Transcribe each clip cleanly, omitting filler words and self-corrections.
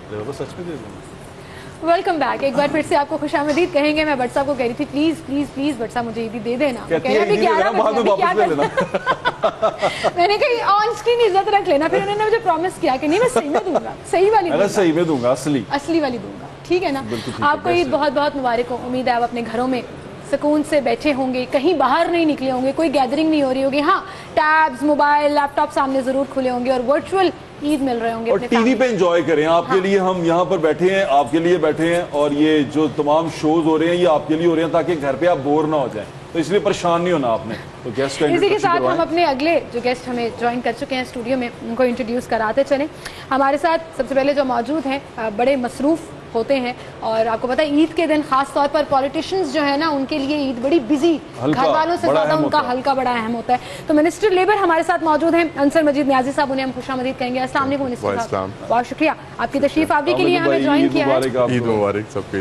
सच में दे दूंगा। Welcome back. एक बार फिर से आपको खुशामदीद कहेंगे। मैं भट्ट साहब को कह रही थी प्लीज प्लीज प्लीज भट्ट साहब मुझे ईदी दे देना। मैंने कही ऑन स्क्रीन इज्जत रख लेना। फिर उन्होंने मुझे प्रॉमिस किया कि नहीं मैं सही में दूंगा, सही वाली दूंगा, सही में दूंगा, असली वाली दूंगा। ठीक है ना? आपको ईद बहुत बहुत मुबारक हो। उम्मीद है आप अपने घरों में सुकून से बैठे होंगे, कहीं बाहर नहीं निकले होंगे, कोई गैदरिंग नहीं हो रही होगी। हाँ, टैब्स, मोबाइल, लैपटॉप सामने जरूर खुले होंगे और वर्चुअल ईद मिल रहे होंगे। और टीवी पे एंजॉय करें। आपके लिए हम यहाँ पर बैठे हैं, आपके लिए बैठे हैं, और ये जो तमाम शोज हो रहे हैं ये आपके लिए हो रहे हैं ताकि घर पे आप बोर ना हो जाएं। तो इसलिए परेशान नहीं होना आपने। तो गेस्ट का इसी के साथ हम अपने अगले जो गेस्ट हमें ज्वाइन कर चुके हैं स्टूडियो में उनको इंट्रोड्यूस कराते चलें। हमारे साथ सबसे पहले जो मौजूद हैं बड़े मसरूफ होते हैं और आपको पता है ईद के दिन खास तौर पर पॉलिटिशियंस जो है ना उनके लिए ईद बड़ी बिजी, घर वालों से ज्यादा उनका हल्का बड़ा अहम होता है। तो मिनिस्टर लेबर हमारे साथ मौजूद हैं अंसर मजीद न्याजी साहब, उन्हें हम खुशामदीद कहेंगे। अस्सलाम वालेकुम मिनिस्टर साहब, बहुत शुक्रिया आपकी तशरीफ आवरी के लिए। हमें ज्वाइन किया है,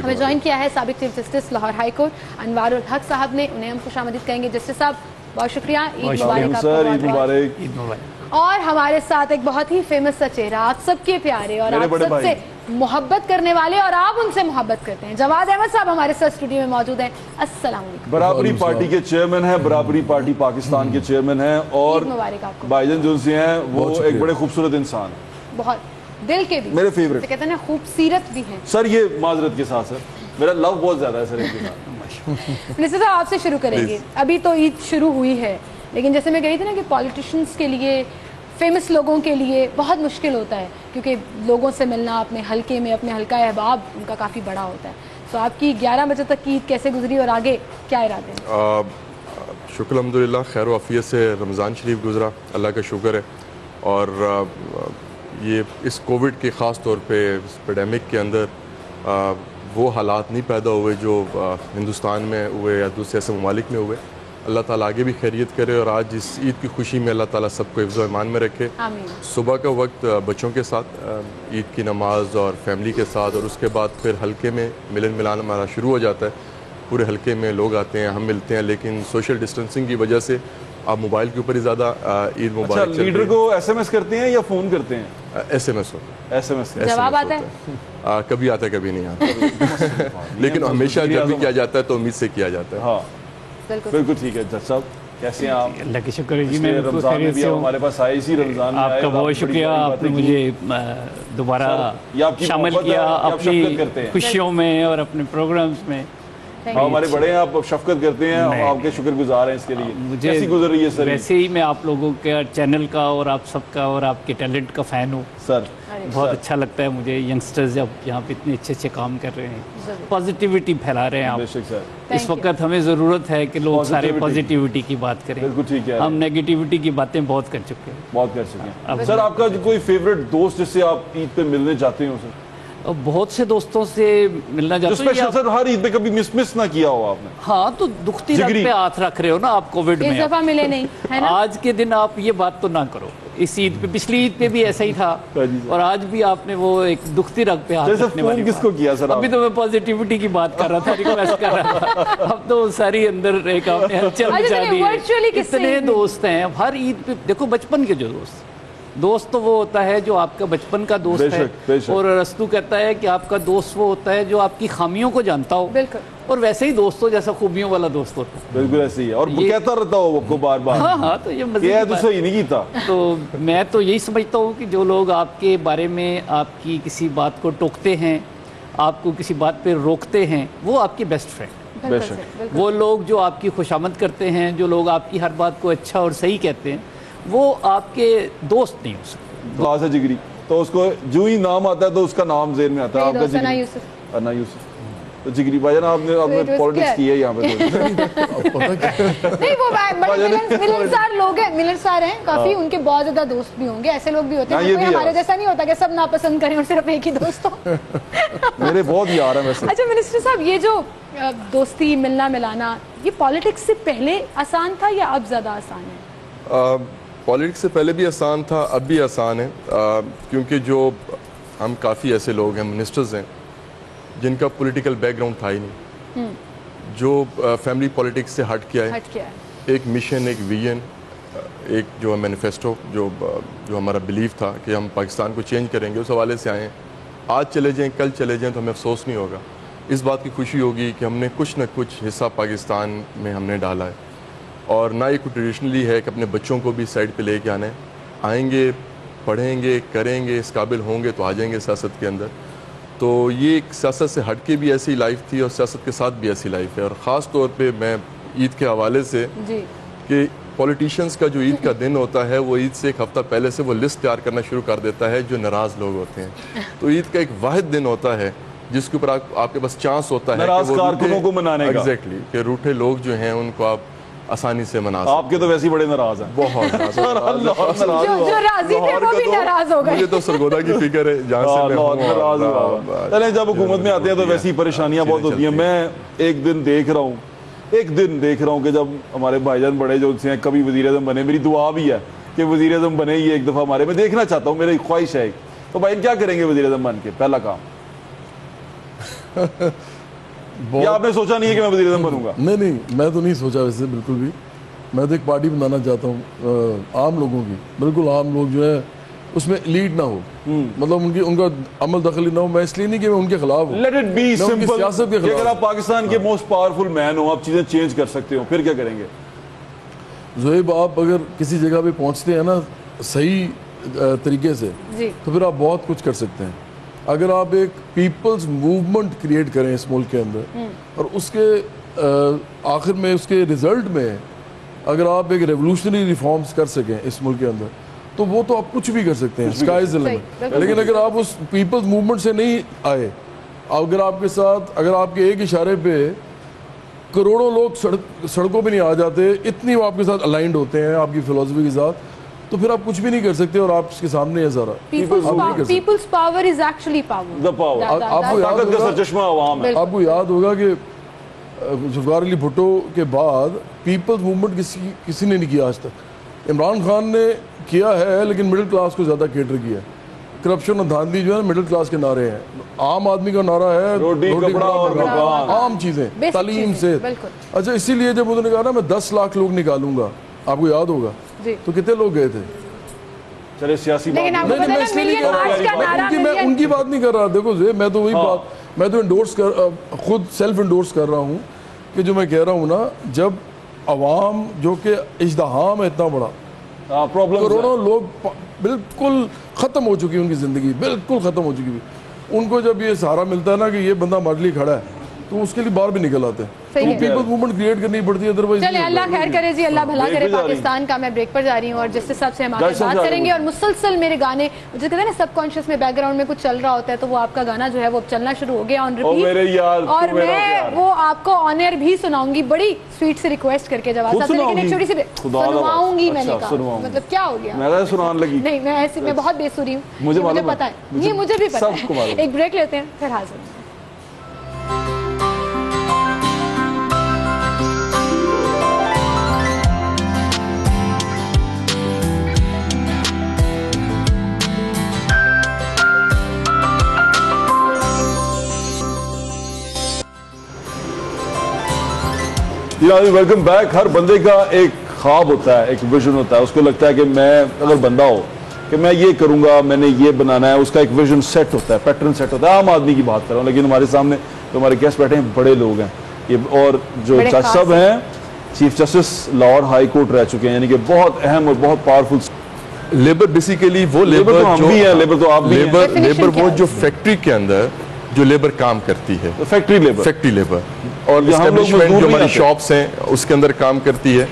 हमें ज्वाइन किया है साबिक chief justice Lahore high court Anwarul हक साहब ने, उन्हें हम खुशामदीद कहेंगे। जस्टिस साहब बहुत शुक्रिया, ईद मुबारक। और हमारे साथ एक बहुत ही फेमस सा चेहरा, आप सबके प्यारे और आप सबसे मोहब्बत करने वाले और आप उनसे मोहब्बत करते हैं, जवाद अहमद साहब हमारे साथ स्टूडियो में मौजूद हैं। अस्सलाम वालेकुम। बराबरी पार्टी के चेयरमैन हैं, बराबरी पार्टी पाकिस्तान के चेयरमैन हैं और भाईजान जो हैं वो एक बड़े खूबसूरत इंसान, बहुत दिल के भी मेरे फेवरेट, कहते हैं खूबसूरत भी हैं सर। ये माजरत के साथ सर मेरा लव बहुत ज्यादा है सर इनके साथ। मिनिस्टर साहब आपसे शुरू करेंगे। अभी तो ईद शुरू हुई है, लेकिन जैसे मैं कही थी ना कि पॉलिटिशियंस के लिए, फेमस लोगों के लिए बहुत मुश्किल होता है क्योंकि लोगों से मिलना अपने हल्के में, अपने हल्का अहबाब उनका काफ़ी बड़ा होता है। तो आपकी 11 बजे तक की ईद कैसे गुजरी और आगे क्या इरादे हैं? शुक्र अल्हम्दुलिल्लाह खैर वाफियत से रमज़ान शरीफ गुजरा, अल्लाह का शुक्र है। और ये इस कोविड के ख़ास तौर पे इस पेंडेमिक के अंदर वो हालात नहीं पैदा हुए जो हिंदुस्तान में हुए या दूसरे ऐसे ममालिक में हुए। अल्लाह ताला आगे भी खैरियत करे और आज इस ईद की खुशी में अल्लाह ताला सबको हिफ्ज़ व ईमान में रखे। सुबह का वक्त बच्चों के साथ ईद की नमाज और फैमिली के साथ, और उसके बाद फिर हल्के में मिलन मिलान हमारा शुरू हो जाता है। पूरे हल्के में लोग आते हैं, हम मिलते हैं, लेकिन सोशल डिस्टेंसिंग की वजह से आप मोबाइल के ऊपर ही ज़्यादा ईद मुबारक। अच्छा, लीडर को SMS करते हैं या फ़ोन करते हैं? SMS जवाब आता है? कभी आता है कभी नहीं आता लेकिन हमेशा जब भी किया जाता है तो उम्मीद से किया जाता है। हाँ बिल्कुल ठीक है। जज साहब कैसे हैं आप? अल्लाह का शुक्र है जी, मैं रमज़ान में भी हमारे पास आए, इसी रमज़ान में आपका बहुत शुक्रिया, आपने मुझे दोबारा शामिल किया अपनी खुशियों में और अपने प्रोग्राम्स में। हमारे बड़े हैं, आप शफकत करते हैं, आपके शुक्रगुजार हैं इसके लिए। मुझे कैसी गुजर रही है सर? वैसे ही मैं आप लोगों के चैनल का और आप सबका और आपके टैलेंट का फ़ैन हूँ सर। बहुत अच्छा लगता है मुझे यंगस्टर्स जब यहाँ पे इतने अच्छे अच्छे काम कर रहे हैं, पॉजिटिविटी फैला रहे हैं आप। इस वक्त हमें ज़रूरत है कि लोग सारे पॉजिटिविटी की बात करें। बिल्कुल ठीक है। हम नेगेटिविटी की बातें बहुत कर चुके हैं, बहुत कर चुके हैं। सर आपका कोई फेवरेट दोस्त जिससे आप ईद पे मिलने जाते हो सर? बहुत से दोस्तों से मिलना चाहते हैं सर। हर ईद पे कभी मिस ना किया हो आपने? हाँ, तो दुखती रग पे हाथ रख रहे हो ना आप कोविड में, इस दफा मिले नहीं है ना? आज के दिन आप ये बात तो ना करो। इस ईद पे, पिछली ईद पे भी ऐसा ही था और आज भी आपने वो एक दुखती रग पे हाथ रखने वाली किसको किया सर? अभी तो मैं पॉजिटिविटी की बात कर रहा था, रिक्वेस्ट कर रहा था। अब तो सारी अंदर एक आपने हलचल मचा दी है। इतने दोस्त हैं हर ईद पे। देखो बचपन के जो दोस्त तो वो होता है जो आपका बचपन का दोस्त है, और रस्तू कहता है कि आपका दोस्त वो होता है जो आपकी खामियों को जानता हो, और वैसे ही दोस्तों जैसा खूबियों वाला दोस्त होता है। बिल्कुल ऐसे ही है, और कहता रहता हो आपको बार बार। हाँ, तो ये मज़े की सही नहीं था। तो मैं तो यही समझता हूँ कि जो लोग आपके बारे में आपकी किसी बात को टोकते हैं, आपको किसी बात पे रोकते हैं, वो आपके बेस्ट फ्रेंड। वो लोग जो आपकी खुशामद करते हैं, जो लोग आपकी हर बात को अच्छा और सही कहते हैं, वो आपके दोस्त नहीं हो सकते। जिगरी तो उसको जो ही नाम आता है तो उसका नाम ज़हन में आता है आपका जिगरी, अन्ना यूसुफ। तो जिगरी भाईजान आपने पॉलिटिक्स की है यहाँ पे नहीं, वो मिलनसार लोग हैं, मिलनसार हैं काफी, उनके बहुत ज्यादा दोस्त भी होंगे। ऐसे लोग भी होते हैं, कोई हमारे जैसा नहीं होता कि सब नापसंद करें और सिर्फ एक ही दोस्त हो। मेरे बहुत यार हैं वैसे। अच्छा मिनिस्टर साहब, ये जो दोस्ती मिलना मिलाना, ये पॉलिटिक्स से पहले आसान था या अब ज्यादा आसान है? पॉलिटिक्स से पहले भी आसान था, अब भी आसान है, क्योंकि जो हम काफ़ी ऐसे लोग हैं, मिनिस्टर्स हैं जिनका पॉलिटिकल बैकग्राउंड था ही नहीं, जो फैमिली पॉलिटिक्स से हट के आए, एक मिशन, एक विजन, एक जो मैनिफेस्टो, जो हमारा बिलीव था कि हम पाकिस्तान को चेंज करेंगे, उस हवाले से आए हैं। आज चले जाएं, कल चले जाएं तो हमें अफसोस नहीं होगा। इस बात की खुशी होगी कि हमने कुछ न कुछ हिस्सा पाकिस्तान में हमने डाला है। और ना ये ट्रेडिशनली है कि अपने बच्चों को भी साइड पे लेके आना है। आएंगे, पढ़ेंगे, करेंगे, इस काबिल होंगे तो आ जाएंगे सियासत के अंदर। तो ये एक सियासत से हट के भी ऐसी लाइफ थी और सियासत के साथ भी ऐसी लाइफ है। और ख़ास तौर पे मैं ईद के हवाले से कि पॉलिटिशियंस का जो ईद का दिन होता है वो ईद से एक हफ्ता पहले से वो लिस्ट तैयार करना शुरू कर देता है जो नाराज़ लोग होते हैं। तो ईद का एक वाहिद दिन होता है जिसके ऊपर आपके पास चांस होता है कि वो कारकुनों को मनाने का। एग्जैक्टली, कि रूठे लोग जो हैं उनको आप आसानी से मना सकते। आपके तो वैसे ही बड़े नाराज हैं, बहुत जो राजी थे वो भी नाराज हो गए। मुझे तो सरगोदा की फिक्र है जहाँ से मैं हूँ। चलें, जब हुकूमत में आते हैं तो वैसी परेशानियां बहुत होती हैं। मैं एक दिन देख रहा हूँ कि जब हमारे भाईजान बड़े जो हैं कभी वज़ीर आज़म बने, मेरी दुआ भी है कि वज़ीर आज़म बने ये एक दफ़ा हमारे, मैं देखना चाहता हूँ, मेरी ख्वाहिश है। तो भाई क्या करेंगे वज़ीर आज़म बन के पहला काम? या आपने सोचा नहीं है कि मैं वज़ीर आज़म बनूंगा? नहीं, मैं तो नहीं सोचा वैसे बिल्कुल भी। मैं तो एक पार्टी बनाना चाहता हूँ आम लोगों की, बिल्कुल आम लोग जो है उसमें लीड ना हो, मतलब उनका अमल दखली ना हो। मैं इसलिए नहीं कि मैं उनके खिलाफ हूँ, लेट इट बी सिंपल। सियासत के खिलाफ। अगर आप पाकिस्तान के मोस्ट पावरफुल मैन हो, आप चीजें चेंज कर सकते हो, फिर क्या करेंगे? ज़ोहेब, आप अगर किसी जगह पे पहुँचते हैं ना सही तरीके से तो फिर आप बहुत कुछ कर सकते हैं। अगर आप एक पीपल्स मूवमेंट क्रिएट करें इस मुल्क के अंदर और उसके आखिर में उसके रिजल्ट में अगर आप एक रेवोल्यूशनरी रिफॉर्म्स कर सकें इस मुल्क के अंदर तो वो तो आप कुछ भी कर सकते हैं, स्काई इज द लिमिट। लेकिन अगर आप उस पीपल्स मूवमेंट से नहीं आए, अगर आपके साथ अगर आपके एक इशारे पे करोड़ों लोग सड़कों पे नहीं आ जाते, इतनी वो आपके साथ अलाइंड होते हैं आपकी फिलॉसफी के साथ, तो फिर आप कुछ भी नहीं कर सकते और आप इसके सामने है सारा। Peoples power is actually power, the power. आपको ताकत का सरचश्मा अवाम है। आपको याद होगा कि जुल्फ़िकार अली भुट्टो के बाद पीपल्स मूवमेंट किसी ने नहीं किया आज तक। इमरान खान ने किया है लेकिन मिडिल क्लास को ज़्यादा केटर किया। करप्शन और धांधली जो है मिडिल क्लास के नारे हैं, आम आदमी का नारा है रोटी कपड़ा और मकान, आम चीज़ें, तालीम से। अच्छा, इसीलिए जब उन्होंने कहा ना मैं 10 लाख लोग निकालूंगा, आपको याद होगा तो कितने लोग गए थे? चले सियासी मैं उनकी बात नहीं कर रहा। देखो मैं तो वही बात, मैं तो खुद सेल्फ इंडोर्स कर रहा हूँ कि जो मैं कह रहा हूँ ना, जब अवाम जो कि इज़्दिहाम है इतना बड़ा, करोड़ों लोग बिल्कुल ख़त्म हो चुकी है, उनकी ज़िंदगी बिल्कुल ख़त्म हो चुकी है, उनको जब ये सहारा मिलता है ना कि ये बंदा हमारे लिए खड़ा है तो उसके लिए बाहर भी निकल आते हैं। तो पीपल मूवमेंट क्रिएट करनी पड़ती है, अदरवाइज। चलिए, अल्लाह खैर करे जी, अल्लाह भला करे पाकिस्तान का। मैं ब्रेक पर जा रही हूँ और जिससे सबसे हम आगे बात करेंगे और मुसलसल मेरे गाने जो कहते हैं ना सबकॉन्शियस में बैकग्राउंड में कुछ चल रहा होता है तो वो आपका गाना जो है वो चलना शुरू हो गया ऑन रिपीट, और मैं वो आपको ऑन एयर भी सुनाऊंगी बड़ी स्वीट से रिक्वेस्ट करके। जवाब लेकिन एक छोटी सी सुनवाऊंगी, मैंने कहा मतलब क्या हो गया, मैं सुनाने लगी नहीं, मैं ऐसी मैं बहुत बेसुरी हूँ, मुझे पता है, ये मुझे भी पता है। एक ब्रेक लेते हैं फिर हाजिर। Welcome back. हर बंदे का एक ख्वाब होता है, एक विजन होता है, उसको लगता है कि मैं अगर बंदा हो कि मैं ये करूंगा, मैंने ये बनाना है, उसका एक विजन सेट होता है, पैटर्न सेट होता है। आम आदमी की बात कर रहा हूँ, लेकिन हमारे सामने तो हमारे गेस्ट बैठे हैं बड़े लोग हैं ये, और जो जज साहब हैं chief justice Lahore high court रह चुके हैं, यानी कि बहुत अहम और बहुत पावरफुल। लेबर बेसिकली वो लेबर तो हम भी है, लेबर तो आप भी हैं। लेबर वो जो फैक्ट्री के अंदर जो लेबर काम करती है, फैक्ट्री लेबर और एस्टेब्लिशमेंट जो हमारी शॉप्स हैं उसके अंदर काम करती है।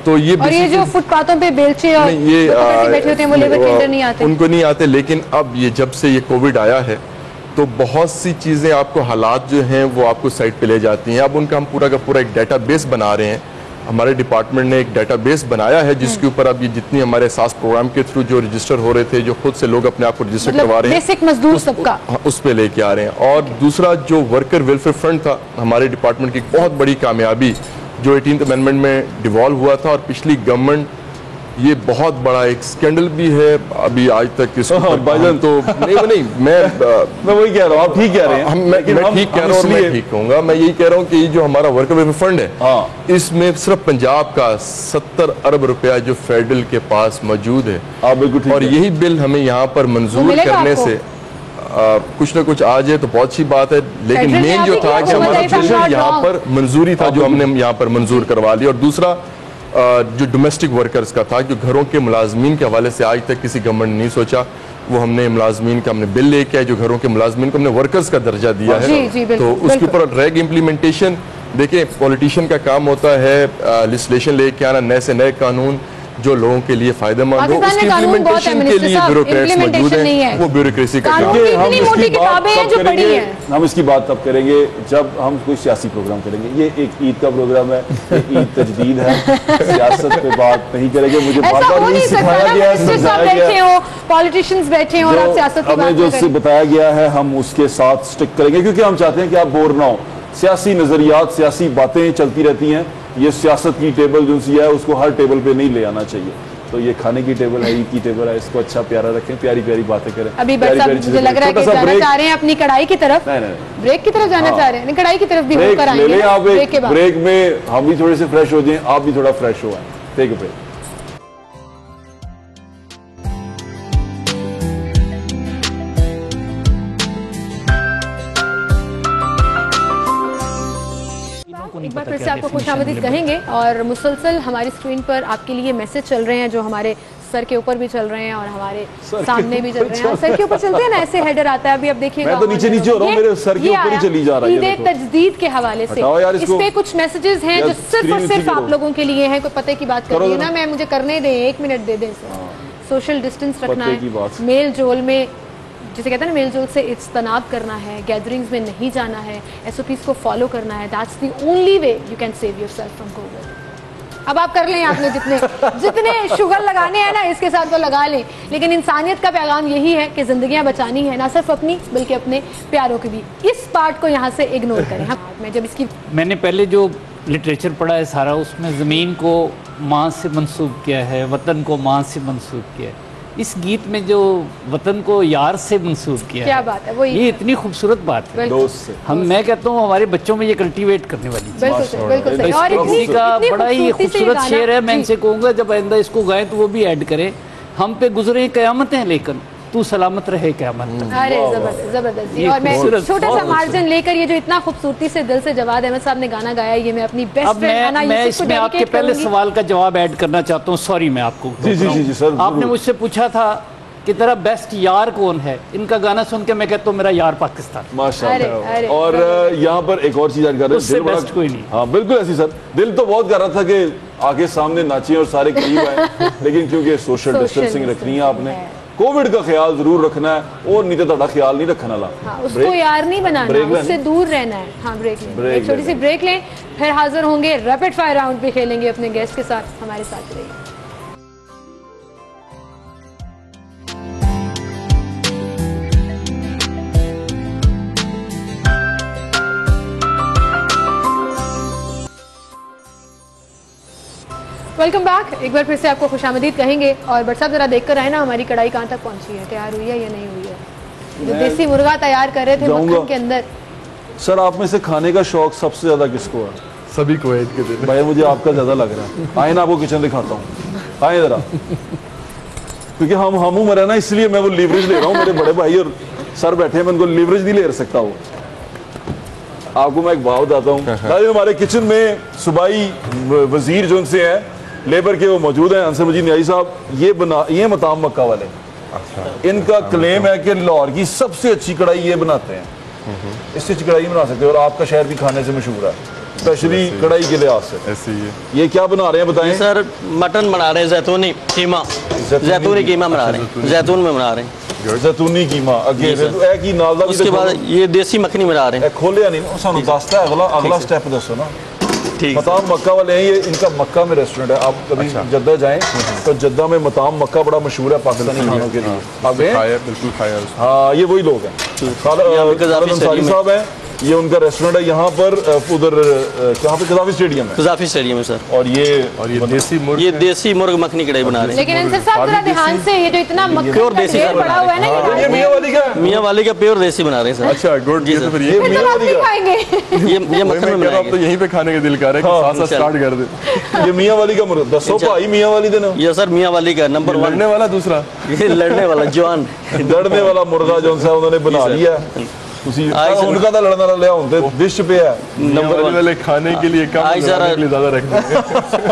तो ये और ये जो फुटपाथों पे बेलचे और ये बैठे होते हैं वो लेबर के अंदर नहीं आते, उनको नहीं आते। लेकिन अब ये जब से ये कोविड आया है तो बहुत सी चीज़ें आपको हालात जो हैं वो आपको साइट पे ले जाती हैं। अब उनका हम पूरा का पूरा एक डेटाबेस बना रहे हैं। हमारे डिपार्टमेंट ने एक डेटाबेस बनाया है जिसके ऊपर अब ये जितनी हमारे सास प्रोग्राम के थ्रू जो रजिस्टर हो रहे थे, जो खुद से लोग अपने आप को रजिस्टर करवा रहे हैं, बेसिक मजदूर सबका उस पे लेके आ रहे हैं। और दूसरा जो वर्कर वेलफेयर फंड था हमारे डिपार्टमेंट की बहुत बड़ी कामयाबी, जो 18th अमेंडमेंट में डिवॉल्व हुआ था, और पिछली गवर्नमेंट ये बहुत बड़ा एक स्कैंडल भी है अभी आज तक इसको भाईजान तो नहीं मैं वही कह रहा हूँ, आप ठीक कह रहे हैं। मैं ठीक कह रहा हूँ, मैं ठीक कहूँगा। मैं यही कह रहा हूँ कि जो हमारा वर्कर वेलफेयर फंड है इसमें सिर्फ पंजाब का 70 अरब रुपया जो फेडरल के पास मौजूद है, और यही बिल हमें यहाँ पर मंजूर करने से कुछ ना कुछ आ जाए तो बहुत अच्छी बात है, लेकिन मेन जो था कि हमारा यहाँ पर मंजूरी था जो हमने यहाँ पर मंजूर करवा लिया। और दूसरा जो डोमेस्टिक वर्कर्स का था, जो घरों के मुलाजमीन के हवाले से आज तक किसी गवर्नमेंट ने नहीं सोचा, वो हमने मुलाजमीन का हमने बिल लेके आए, जो घरों के मुलाजमीन को हमने वर्कर्स का दर्जा दिया है। तो उसके ऊपर रेग इम्प्लीमेंटेशन, देखिए पॉलिटिशियन का काम होता है लिजिस्लेशन लेके आना, नए से नए कानून जो लोगों के लिए फायदेमंद हो, उसकी इम्प्लीमेंटेशन के लिए ब्यूरोक्रेट्स मौजूद हैं, वो ब्यूरोक्रेसी का काम है। हम इसकी बात तब करेंगे जब हम कोई सियासी प्रोग्राम करेंगे। ये एक ईद का प्रोग्राम है, ये ईद तजदीद है, सियासत पे बात नहीं करेंगे। मुझे बार-बार ये सिखाया गया है, पॉलिटिशियंस बैठे हो और आप सियासत की बात हमें जो उससे बताया गया है हम उसके साथ स्टिक करेंगे, क्योंकि हम चाहते हैं कि आप बोर ना हो। सियासी नजरियात, सियासी बातें चलती रहती हैं, ये सियासत की टेबल जो सी है उसको हर टेबल पे नहीं ले आना चाहिए। तो ये खाने की टेबल है, ईद की टेबल है, इसको अच्छा प्यारा रखें, प्यारी प्यारी बातें करें। अभी मुझे लग रहा है कि जाना चाह रहे हैं अपनी कढ़ाई की तरफ। नहीं, ब्रेक की तरफ जाना चाह रहे हैं, कढ़ाई की तरफ भी होकर आएंगे। ब्रेक में हम भी थोड़े से फ्रेश हो जाएं, आप भी थोड़ा फ्रेश हो आए। Take a break. एक बार फिर से आपको खुशामदीद कहेंगे और मुसलसल हमारी स्क्रीन पर आपके लिए मैसेज चल रहे हैं, जो हमारे सर के ऊपर भी चल रहे हैं और हमारे सामने भी चल रहे हैं। सर के ऊपर चलते हैं ना, ऐसे हेडर आता है। अभी आप देखिएगा, मैं तो नीचे नीचे हो रहा हूं, मेरे सर के ऊपर ही चली जा रही है। ईद तजदीद के हवाले से इस पे कुछ मैसेजेस हैं जो सिर्फ और सिर्फ आप लोगों के लिए हैं। कोई पते की बात कर रही है ना, मैं मुझे करने दें, 1 मिनट दे दें। सोशल डिस्टेंस रखना है, मेल जोल में जिसे कहते हैं ना, मेल जोल से इज्तनाब करना है, गैदरिंग्स में नहीं जाना है, SOPs को फॉलो करना है। That's the only way you can save yourself from Covid. अब आप कर लें, आपने जितने शुगर लगाने हैं ना इसके साथ वो लगा लें, लेकिन इंसानियत का पैगाम यही है कि जिंदगियां बचानी है, ना सिर्फ अपनी बल्कि अपने प्यारों की भी। इस पार्ट को यहाँ से इग्नोर करें। मैं जब इसकी मैंने पहले जो लिटरेचर पढ़ा है सारा, उसमें ज़मीन को माँ से मंसूब किया है, वतन को माँ से मंसूब किया है। इस गीत में जो वतन को यार से मंसूब किया क्या है, बात है, वो ये इतनी खूबसूरत बात है। मैं कहता हूँ हमारे बच्चों में ये कल्टीवेट करने वाली चीज़। बिल्कुल और इसी का बड़ा ही खूबसूरत शेर है। मैं इनसे कहूँगा जब आइंदा इसको गाएं तो वो भी ऐड करें। हम पे गुजरे क़यामतें लेकिन तू सलामत रहे क़यामत। अरे जबरदस्त। और मैं छोटा सा मार्जिन लेकर ये जो इतना खूबसूरती से दिल से जवाद अहमद साहब ने गाना गाया, ये मैं अपनी बेस्ट फ्रेंड मैं इसमें आपके पहले सवाल का जवाब ऐड करना चाहता हूँ। सॉरी, मैं आपको जी सर, आपने मुझसे पूछा था कि तेरा बेस्ट यार कौन है। इनका गाना सुन के मैं कहता हूँ मेरा यार पाकिस्तान। माशाल्लाह। और यहाँ पर एक और चीज ऐड कर रहे हैं, बेस्ट कोई नहीं। हाँ बिल्कुल ऐसी सर, दिल तो बहुत कर रहा था कि आगे सामने नाचिए और सारे करीब आए, लेकिन क्योंकि सोशल डिस्टेंसिंग रखनी है, आपने कोविड का ख्याल जरूर रखना है और नहीं तो ਤੁਹਾਡਾ ख्याल नहीं रखना ला। उसको यार नहीं बनाना, उससे दूर रहना है। हाँ, एक छोटी सी ब्रेक लें, फिर हाजिर होंगे, रैपिड फायर राउंड भी खेलेंगे अपने गेस्ट के साथ। हमारे साथ रहिए। Welcome back. एक बार फिर से आपको खुशामदीद कहेंगे और बट साहब जरा देखकर आए ना हमारी कढ़ाई कहाँ तक पहुंची है, तैयार हुई है या नहीं हुई है। जो देसी मुर्गा तैयार कर रहे थे मक्खन के अंदर। सर आप में से खाने का शौक सबसे ज्यादा किसको है? सभी को ईद के दिन। भाई मुझे आपका ज्यादा लग रहा है। आए ना, आपको किचन दिखाता हूँ, आए जरा, क्योंकि हम उम्र है ना, इसलिए मैं वो लीवरेज ले रहा हूँ। मेरे बड़े भाई और सर बैठे हैं, मैं उनको लीवरेज नहीं ले सकता। वो आपको मैं एक बात बताता हूँ। हमारे किचन में सूबाई वजीर जो उनसे है लेबर के, वो मौजूद हैं, अंसर मजीद न्याई साहब। ये मताम मक्का वाले, इनका क्लेम है कि लाहौर की सबसे अच्छी कढ़ाई ये बनाते हैं, इससे अच्छी कढ़ाई बना सकते हैं। और आपका शहर भी खाने से मशहूर है, स्पेशली कढ़ाई के लिहाज से। ऐसे ही ये क्या बना रहे हैं बताएं? सर मटन बना रहे हैं, जैतूनी कीमा बना रहे हैं, जैतून में बना रहे हैं, जैतूनी कीमा। उसके बाद ये देसी मखनी बना रहे हैं। खोलिया नहीं सानू दसता है, अगला स्टेप दसो ना। मताम मक्का वाले हैं, ये इनका मक्का में रेस्टोरेंट है। आप कभी जद्दा जाएं तो जद्दा में मताम मक्का बड़ा मशहूर है पाकिस्तानी खानों के लिए। आप गए? बिल्कुल खाया। हाँ, ये वही लोग हैं। खालिद अंसारी साहब हैं, ये उनका रेस्टोरेंट है यहाँ पर उधर कहाँ पे कज़ाफ़ी स्टेडियम है। कज़ाफ़ी स्टेडियम है सर। और ये देसी मुर्ग, ये देसी मुर्ग मखनी कढ़ाई बना रहे हैं। लेकिन अंसर साहब जरा ध्यान से, ये जो इतना मक्खन प्योर का देसी ढेर सर पड़ा हुआ है ना, ये मियाँ वाली का मियाँ वाली का प्योर देसी बना रहे हैं सर। अच्छा गुड जी सर। ये फिर मियाँ तो आप वाली नहीं का खाएंगे। ये मक्खन में अब तो बनाएंगे। यहीं पे खाने का दिल कर रहा है कि साथ साथ स्टार्ट कर दे। ये मियाँ वाली का मुर्गा दसो भाई, मियाँ वाली देना ये सर मियाँ वाली का नंबर 1 लड़ने वाला दूसरा, ये लड़ने वाला जवान लड़ने वाला मुर्गा जो सा उन्होंने बना लिया। उनका तो लड़ने वाला होते डिश पे है। नंबर 1 वाले खाने के लिए कम, आज लगाने के लिए ज्यादा रखते हैं।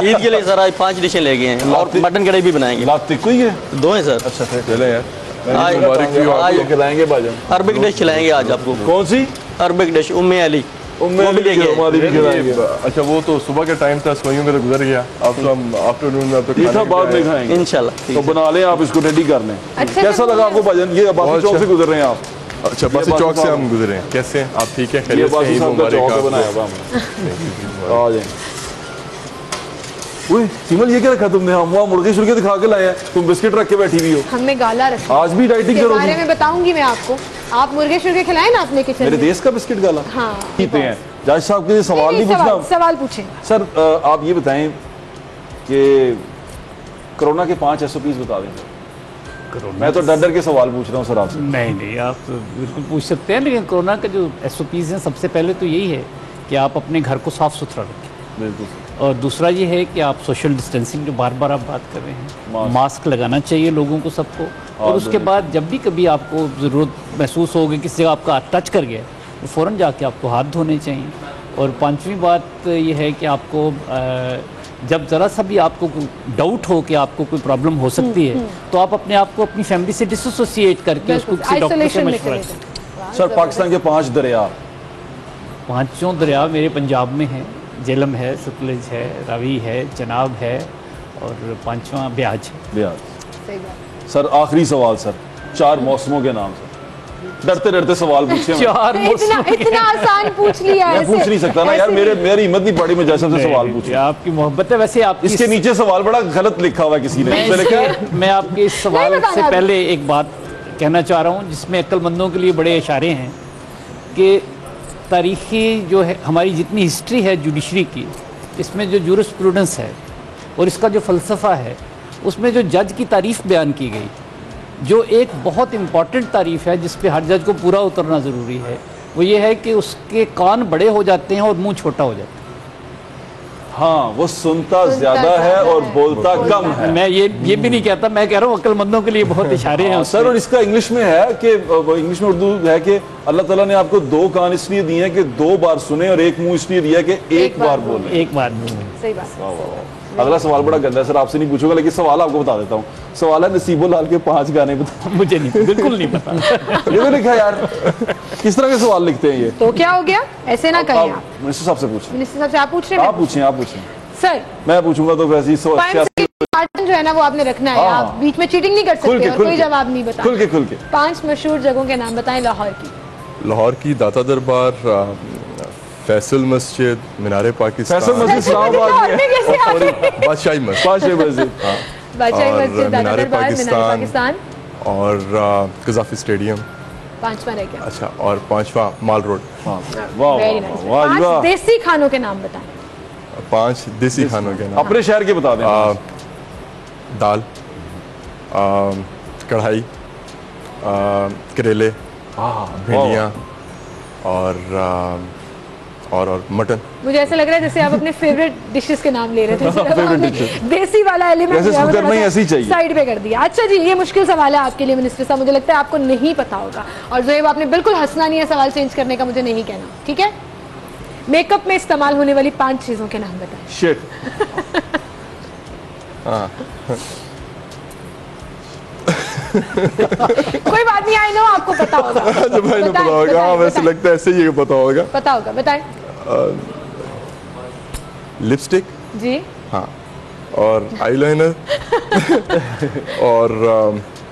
ईद के लिए सर आज 5 डिशें ले गए हैं और मटन कढ़ाई भी बनाएंगे। लाते कोई है 2 हैं सर। अच्छा चले यार, आज आज खिलाएंगे भाजन। अरबिक डिश खिलाएंगे आज आपको। कौन सी अरबिक डिश उम्मे अली उम्मे भी लेके आए। हमारी भी खिलाएंगे। अच्छा वो तो सुबह का टाइम था, सोइयों में तो गुजर गया। अब तो हम आफ्टरनून में तो ये सब बाद में खाएंगे इंशाल्लाह। तो बना लें आप इसको, रेडी कर लें। अच्छा, कैसा लगा आपको भाजन? ये अब्बासी चौक से गुजर रहे हैं आप? अच्छा बस चौक से हम गुजरे हैं। कैसे हैं आप? ठीक है, ये खैरियत से? अब्बासी ईद साहब का मुबारक चौक आपको। बनाया हुआ हमने। आ जाए। ओए सिमल ये क्या रखा तुमने? हम वहाँ मुर्गे शुर्गे दिखा के लाए हैं, तुम बिस्किट रख के बैठी हुई हो। हमने गाला रखा। आज भी डाइटिंग इसके करोगी? बारे में बताऊंगी मैं आपको। आप मुर्गे शुर्गे खिलाए ना अपने किचन मेरे में। देश का बिस्किट गाला हाँ, पीते हैं। जज साहब के सवाल नहीं पूछना सवाल पूछें सर। आप ये बताएं कि कोरोना के 5 SOPs बता दें। मैं तो डर डर के सवाल पूछ रहा हूँ सर आपसे। नहीं आप तो बिल्कुल पूछ सकते हैं, लेकिन कोरोना का जो SOPs हैं सबसे पहले तो यही है कि आप अपने घर को साफ सुथरा रखें। बिल्कुल। और दूसरा ये है कि आप सोशल डिस्टेंसिंग जो बार बार आप बात कर रहे हैं, मास्क लगाना चाहिए लोगों को सबको। और उसके बाद जब भी कभी आपको ज़रूरत महसूस होगी किसी जगह आपका टच कर गया तो फ़ौरन जाके आपको हाथ धोने चाहिए। और 5वीं बात ये है कि आपको जब ज़रा सा भी आपको डाउट हो कि आपको कोई प्रॉब्लम हो सकती है तो आप अपने आप को अपनी फैमिली से डिसोसिएट करके उसको किसी डॉक्टर से मशवरा करें। सर पाकिस्तान के 5 दरिया, 5 दरिया मेरे पंजाब में हैं। झेलम है, सतलज है, रावी है, चनाब है और 5वां ब्याज है। बिहार। सही बात। सर आखिरी सवाल सर, 4 मौसमों के नाम सर। डरते डरते सवाल पूछे। 4 इतना आसान पूछ लिया मैं ऐसे। पूछ नहीं सकता ना यार, मेरी हिम्मत नहीं पड़ी मैं जैसे से सवाल पूछूं। आपकी मोहब्बत है। वैसे आप इसके नीचे सवाल बड़ा गलत लिखा हुआ है किसी ने। मैं आपके इस सवाल से पहले एक बात कहना चाह रहा हूँ जिसमें अक्लमंदों के लिए बड़े इशारे हैं कि तारीखी जो है हमारी जितनी हिस्ट्री है जुडिशरी की, इसमें जो जूरिस्प्रूडेंस है और इसका जो फ़लसफ़ा है उसमें जो जज की तारीफ़ बयान की गई, जो एक बहुत इम्पॉर्टेंट तारीफ़ है जिस पे हर जज को पूरा उतरना ज़रूरी है, वो ये है कि उसके कान बड़े हो जाते हैं और मुंह छोटा हो जाता है। हाँ, वो सुनता ज्यादा है और बोलता कम है। मैं ये भी नहीं कहता, मैं कह रहा हूँ अक्लमंदों के लिए बहुत इशारे हैं सर। और इसका इंग्लिश में है कि इंग्लिश में उर्दू है कि अल्लाह ताला ने आपको 2 कान इसलिए दिए हैं कि 2 बार सुने और 1 मुंह इसलिए दिया कि 1 बार बोले। एक बार सही बात। अगला सवाल बड़ा गंदा है सर, आपसे नहीं पूछूंगा लेकिन सवाल आपको बता देता हूँ। सवाल है नसीबो लाल के 5 गाने बता। मुझे नहीं, बिल्कुल नहीं पता। ये तो लिखा यार, किस तरह के सवाल लिखते हैं ये? तो क्या हो गया? ऐसे ना कहिए आप। मिनिस्टर साहब से पूछें। मिनिस्टर साहब से आप पूछ रहे हैं? आप पूछें सर मैं पूछूंगा तो वैसे ही जो है ना वो आपने रखना है। हाँ। आप बीच में चीटिंग नहीं कर सकते और कोई जवाब नहीं बता। खुल के 5 मशहूर जगहों के नाम बताएं लाहौर की। लाहौर की दाता दरबार, फैसल मस्जिद, मीनार पाकिस्तान, फैसल मस्जिद इस्लामाबाद में है। बादशाही मस्जिद, बादशाही मस्जिद, बादशाही और मस्जिद, दाता मीनार दरबार, मीनार पाकिस्तान और कज़ाफ़ी स्टेडियम। 5वां रह गया। अच्छा, और 5वां माल रोड। वाह वाह Very nice. वाह 5 देसी खानों के नाम बताएं। 5 देसी खानों के नाम। अपने शहर के बता दें। दाल, कढ़ाई, करेले, भिंडियाँ और मटन। मुझे ऐसा लग रहा है जैसे आप अपने फेवरेट डिशेस के नाम ले रहे थे। देसी वाला एलिमेंट साइड पे कर दिया। अच्छा जी, ये मुश्किल सवाल है आपके लिए मिनिस्टर साहब, मुझे लगता है आपको नहीं पता होगा। और ज़ोएब आपने बिल्कुल हंसना नहीं है सवाल चेंज करने का, मुझे नहीं कहना, ठीक है? मेकअप में इस्तेमाल होने वाली 5 चीजों के नाम बताएं। शिट। कोई बात नहीं, आई नो आपको पता होगा। जब भाई पता होगा। हाँ, वैसे लगता है ऐसे ही पता होगा। पता होगा, बताएं। लिपस्टिक जी हाँ, और आईलाइनर और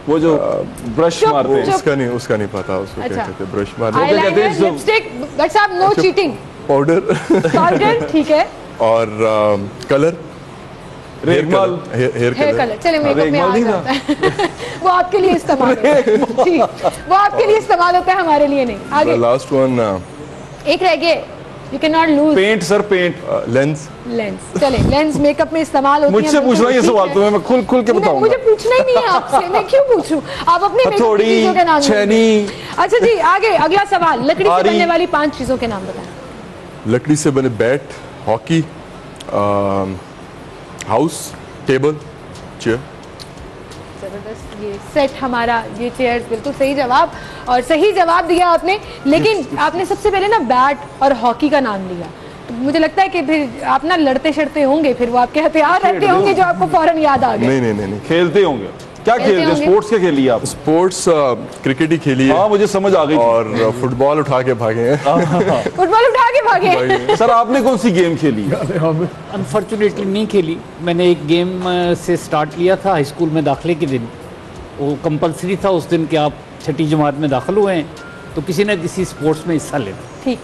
वो जो ब्रश मारते हैं, उसका नहीं पता, उसको क्या कहते हैं, ब्रश मारते हैं। आईलाइनर, लिपस्टिक, बट साहब नो चीटिंग। पाउडर ठीक है। और कलर, रेगमाल, हेयर कलर। चले मेकअप में आ जाता है। वो आपके लिए इस्तेमाल होता है। जी, वो आपके लिए इस्तेमाल होता है, हमारे लिए नहीं। आगे लास्ट वन एक रह गए, you can not lose. Paint sir, paint. Lens. Lens, चले लेंस मेकअप में इस्तेमाल होती है। मुझसे पूछना ये सवाल तुम्हें मैं खुल खुल के बताऊंगा। मुझे पूछना ही नहीं है आपसे, मैं क्यों पूछूं? आप अपने हथौड़ी, चीजों के नाम छेनी। अच्छा जी, आगे अगला सवाल, लकड़ी से बनने वाली 5 चीजों के नाम बताएं। लकड़ी से बने bat, hockey, house, table, chair. जबरदस्त, ये सेट हमारा, ये चेयर्स, बिल्कुल सही जवाब। और सही जवाब दिया आपने, लेकिन आपने सबसे पहले ना बैट और हॉकी का नाम लिया, तो मुझे लगता है कि फिर आप ना लड़ते शड़ते होंगे, फिर वो आपके हथियार रहते होंगे जो आपको फौरन याद आ गए। नहीं खेलते होंगे। क्या खेलते हैं? स्पोर्ट्स क्या खेली आप? स्पोर्ट्स क्रिकेट ही खेली है। हाँ, मुझे समझ आ गई। और फुटबॉल उठा के भागे हैं। फुटबॉल उठा के भागे। सर आपने कौन सी गेम खेली? अनफॉर्चुनेटली नहीं खेली। मैंने एक गेम से स्टार्ट लिया था हाई स्कूल में दाखिले के दिन, वो कंपलसरी था उस दिन कि आप छठी जमात में दाखिल हुए हैं तो किसी न किसी स्पोर्ट्स में हिस्सा लेना। ठीक।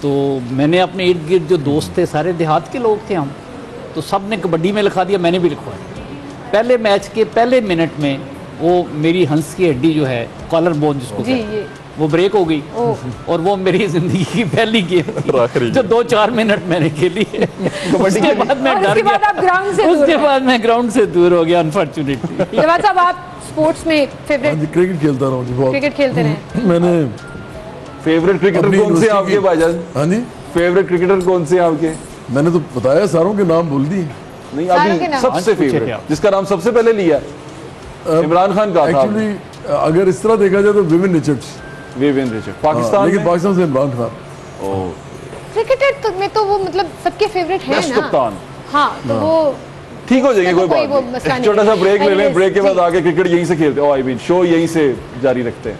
तो मैंने अपने इर्द गिर्द जो दोस्त थे, सारे देहात के लोग थे हम, तो सब ने कबड्डी में लिखा दिया, मैंने भी लिखवाया। पहले मैच के पहले मिनट में वो मेरी हंस की हड्डी जो है, कॉलर बोन जिसको कहते हैं, वो ब्रेक हो गई और वो मेरी जिंदगी की पहली गेम थी जो 2-4 मिनट मैंने खेली है। उसके बाद मैं डर गया, उसके बाद मैं ग्राउंड से दूर हो गया अनफॉर्चुनेटली। जवाब साहब, आप स्पोर्ट्स में फेवरेट? क्रिकेट खेलता रहा हूँ। क्रिकेट खेलते रहे? मैंने फेवरेट क्रिकेटर कौन से आपके भाईजान? हाँ जी, फेवरेट क्रिकेटर कौन से आपके? मैंने तो बताया, सारों के नाम बोल दिए। नहीं, अभी सबसे फेवरेट जिसका नाम सबसे पहले लिया इमरान खान का था। एक्चुअली अगर इस तरह देखा जाए तो woven Richards. Woven Richard Pakistan, लेकिन पाकिस्तान से इमरान खान। क्रिकेटर में तो वो मतलब सबके फेवरेट है ना कप्तान। हाँ, तो वो ठीक हो जाएगी, कोई बात नहीं। छोटा सा ब्रेक ले लें, ब्रेक के बाद आगे क्रिकेट यहीं से खेलते हैं। आई मीन शो यहीं से जारी रखते हैं।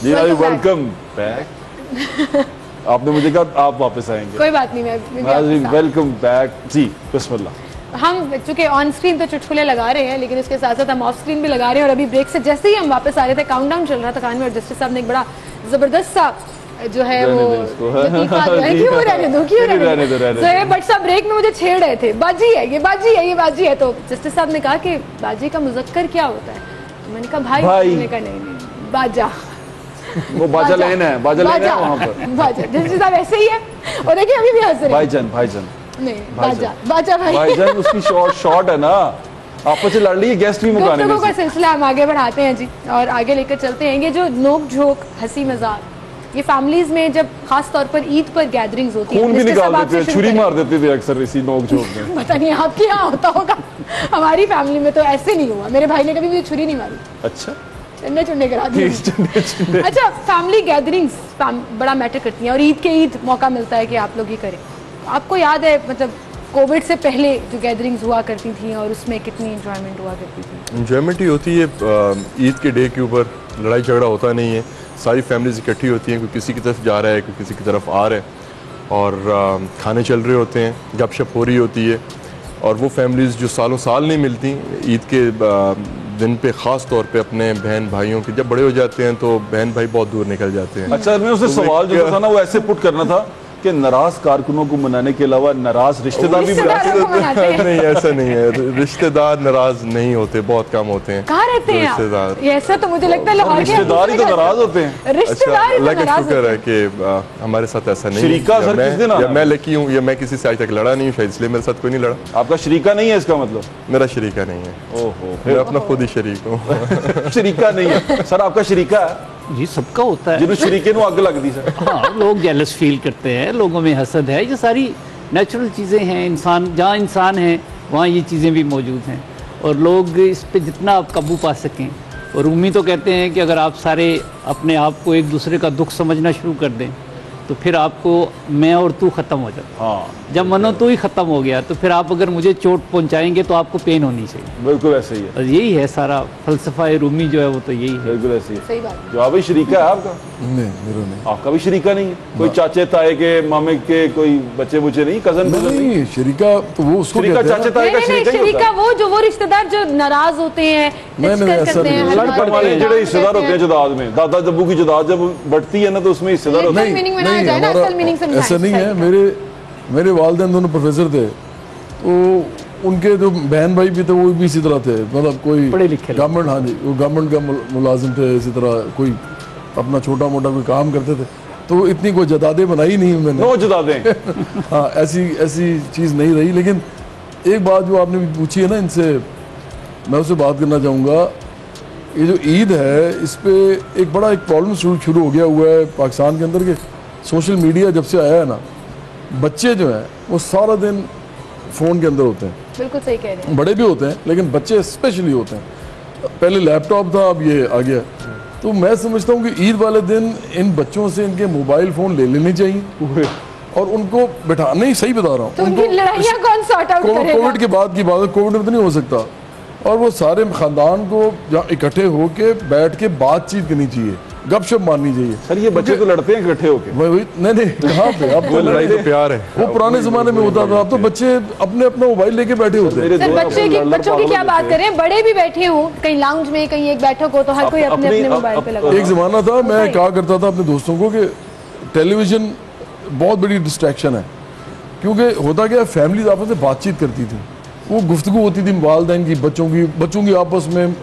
जी भाई, वेलकम बैक। आपने मुझे कहा आप वापस आएंगे। कोई बात नहीं, मैं वेलकम बैक जी। बिस्मिल्लाह। हम चूंकि ऑन स्क्रीन तो चुटकुले लगा रहे हैं, लेकिन उसके साथ साथ हम ऑफ स्क्रीन भी लगा रहे हैं। और अभी ब्रेक से जैसे ही हम वापस आ रहे थे, काउंटडाउन चल रहा था कान में, और जस्टिस साहब ने एक बड़ा जबरदस्त सा जो है वो बट साहब ब्रेक में मुझे छेड़ रहे थे, बाजी है ये, बाजी है ये, बाजी है। तो जस्टिस साहब ने कहा कि बाजी का मुजक्कर क्या होता है? तो मैंने कहा भाई। मैंने कहा नहीं, बाजा। वो बाजा लेना है, बाजा लेना है वहाँ पर। बाजा जस्टिस साहब ऐसे ही है। और देखिए अभी भी हंस रहे हैं। भाईजान नहीं, बाजा बाजा भाईजान उसकी शॉर्ट है ना, आपस में लड़ ली। गेस्ट भी मुकाने में का सिलसिला हम आगे बढ़ाते हैं जी, और आगे लेकर चलते हैं। ये जो नोक झोंक, हंसी मजाक, ये फैमिलीज में जब खास तौर पर ईद पर गैदरिंग्स होती है, खून भी निकाल देते हैं, छुरी मार देते थे अक्सर इसी नोक झोंक में। पता नहीं आपके यहाँ होता होगा, हमारी फैमिली में तो ऐसे नहीं हुआ। मेरे भाई ने कभी मुझे छुरी नहीं मारी। अच्छा, चुन्ने करा दिए। अच्छा, फैमिली गैदरिंग्स बड़ा मैटर करती हैं, और ईद के ईद मौका मिलता है कि आप लोग ये करें। आपको याद है मतलब कोविड से पहले जो गैदरिंग्स हुआ करती थी, और उसमें कितनी एंजॉयमेंट हुआ करती थी? एंजॉयमेंट ही होती है। ईद के डे के ऊपर लड़ाई झगड़ा होता नहीं है, सारी फैमिलीज इकट्ठी होती हैं, कोई किसी की तरफ जा रहा है, कोई किसी की तरफ आ रहा है, और खाने चल रहे होते हैं, गपशप हो रही होती है। और वो फैमिलीज़ जो सालों साल नहीं मिलती, ईद के दिन पे ख़ास तौर पे अपने बहन भाइयों के जब बड़े हो जाते हैं तो बहन भाई बहुत दूर निकल जाते हैं। अच्छा, मैं उससे सवाल जो था ना वो ऐसे पुट करना था कि नाराज कारकुनों को मनाने के अलावा नाराज रिश्तेदार भी नहीं, ऐसा नहीं है। रिश्तेदार नाराज नहीं होते, बहुत कम होते हैं। कहाँ रहते हैं रिश्तेदार? ऐसा तो मुझे लगता है रिश्तेदार ही तो नाराज होते हैं। रिश्तेदार अल्लाह का शुक्र है कि हमारे साथ ऐसा नहीं है। मैं लकी हूँ, या मैं किसी से आज तक लड़ा नहीं हूँ, शायद इसलिए मेरे साथ कोई नहीं लड़ा। आपका शरीका नहीं है इसका मतलब? मेरा शरीका नहीं है। ओहो, मैं अपना खुद ही शरीक हूँ। शरीका नहीं है सर, आपका शरीका है जी, सबका होता है। जिन्होंने शरीके अग लगती सर। हाँ, लोग जेलस फील करते हैं, लोगों में हसद है, ये सारी नेचुरल चीज़ें हैं। इंसान जहाँ इंसान है वहाँ ये चीज़ें भी मौजूद हैं, और लोग इस पे जितना आप काबू पा सकें। और उम्मीद तो कहते हैं कि अगर आप सारे अपने आप को एक दूसरे का दुख समझना शुरू कर दें तो फिर आपको मैं और तू ख़त्म हो जाता। हाँ, जब मनो तू ही ख़त्म हो गया तो फिर आप अगर मुझे चोट पहुंचाएंगे तो आपको पेन होनी चाहिए। बिल्कुल ऐसे ही है, और यही है सारा फलसफा रूमी जो है वो तो यही है। बिल्कुल ऐसे ही। सही बात। जो आप भी शरीका है आपका? नहीं, मेरा नहीं। आपका भी शरीका नहीं है? कोई चाचे ताए के, मामे के कोई बच्चे बुच्चे नहीं, कजन नहीं? शरीका तो वो उसको कहते हैं। चाचे ताए का शरीका वो जो रिश्तेदार जो नाराज होते हैं, रिश्तेदार होते हैं जदाद में। दादा जब्बू की जदाद जब बढ़ती है ना तो उसमें हिस्सेदार होते हैं। समझाया जाए ना, असल मीनिंग समझाएं। ऐसा नहीं है, मेरे वालिदैन दोनों प्रोफेसर थे, तो उनके जो बहन भाई भी थे वो भी इसी तरह थे, मतलब कोई गवर्नमेंट, हाँ जी, वो गवर्नमेंट का मुलाजिम थे, इसी तरह कोई अपना छोटा मोटा कोई काम करते थे, तो इतनी कोई जदादे बनाई नहीं मैंने, नो जदादे हाँ, ऐसी चीज़ नहीं रही। लेकिन एक बात जो आपने पूछी है ना इनसे, मैं उससे बात करना चाहूँगा। ये जो ईद है, इस पे एक बड़ा प्रॉब्लम शुरू हो गया हुआ है पाकिस्तान के अंदर के सोशल मीडिया जब से आया है ना, बच्चे जो हैं वो सारा दिन फ़ोन के अंदर होते हैं। बिल्कुल सही कह रहे हैं। बड़े भी होते हैं लेकिन बच्चे स्पेशली होते हैं। पहले लैपटॉप था, अब ये आ गया। तो मैं समझता हूँ कि ईद वाले दिन इन बच्चों से इनके मोबाइल फ़ोन ले लेने चाहिए और उनको बैठा, नहीं सही बता रहा हूँ, तो उनकी लड़ाइयाँ कौन सॉर्ट आउट करेगा? कोविड के बाद की बात है, कोविड में तो नहीं हो सकता। और वो सारे खानदान को जहाँ इकट्ठे होके बैठ के बातचीत करनी चाहिए, गपशप मारनी चाहिए। सर ये बच्चे तो लड़ते हैं इकट्ठे होके। वही नहीं कहाँ पे अब वो लड़ाई तो प्यार है, वो पुराने जमाने में होता था। अब तो बच्चे अपने अपना मोबाइल लेके बैठे होते हैं। सर बच्चों की क्या बात करें, बड़े भी बैठे हों कहीं लाउंज में, कहीं एक बैठक हो, तो हर कोई अपने अपने मोबाइल पे लगा। एक जमाना था, मैं कहा करता था अपने दोस्तों को कि टेलीविजन बहुत बड़ी डिस्ट्रैक्शन है, क्योंकि होता क्या, फैमिली आपस में बातचीत करती थी, वो गुफ्तगू होती थी वालिदैन की, बच्चों की आपस में,